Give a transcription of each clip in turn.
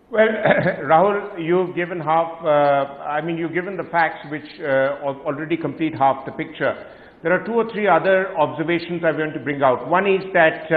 Well, Rahul, you've given you've given the facts which already complete half the picture. There are two or three other observations I want to bring out. One is that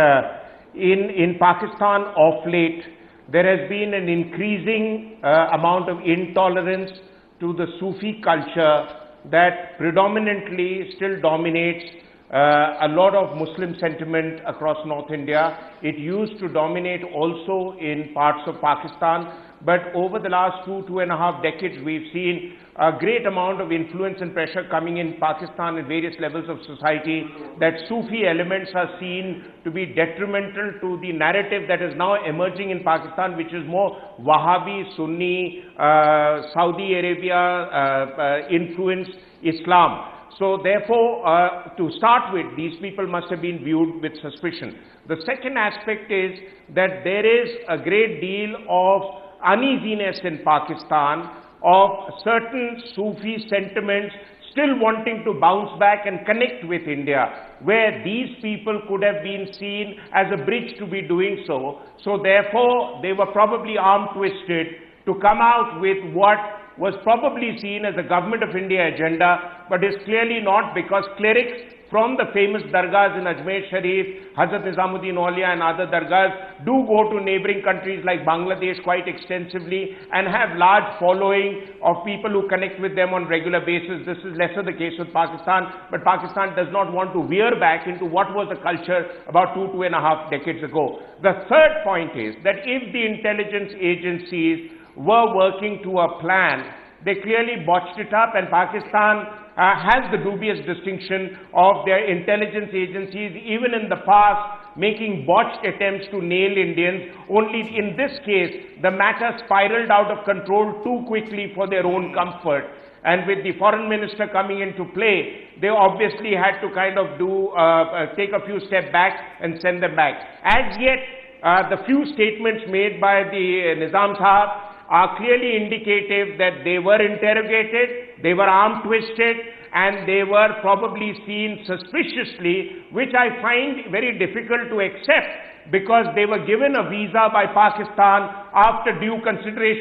in Pakistan of late, there has been an increasing amount of intolerance to the Sufi culture that predominantly still dominates a lot of Muslim sentiment across North India. It used to dominate also in parts of Pakistan, but over the last 2.5 decades, we've seen a great amount of influence and pressure coming in Pakistan at various levels of society, that Sufi elements are seen to be detrimental to the narrative that is now emerging in Pakistan, which is more Wahhabi, Sunni, Saudi Arabia influenced Islam. So therefore, to start with, these people must have been viewed with suspicion. The second aspect is that there is a great deal of uneasiness in Pakistan of certain Sufi sentiments still wanting to bounce back and connect with India, where these people could have been seen as a bridge to be doing so. So therefore, they were probably arm-twisted to come out with what was probably seen as a Government of India agenda, but is clearly not, because clerics from the famous dargahs in Ajmer Sharif, Hazrat Nizamuddin Aulia and other dargahs do go to neighboring countries like Bangladesh quite extensively and have large following of people who connect with them on regular basis. This is lesser the case with Pakistan, but Pakistan does not want to veer back into what was the culture about 2.5 decades ago. The third point is that if the intelligence agencies were working to a plan, they clearly botched it up, and Pakistan has the dubious distinction of their intelligence agencies, even in the past, making botched attempts to nail Indians. Only in this case, the matter spiraled out of control too quickly for their own comfort. And with the foreign minister coming into play, they obviously had to kind of take a few steps back and send them back. As yet, the few statements made by the Nizam Sahab are clearly indicative that they were interrogated, they were arm-twisted, and they were probably seen suspiciously, which I find very difficult to accept, because they were given a visa by Pakistan after due consideration.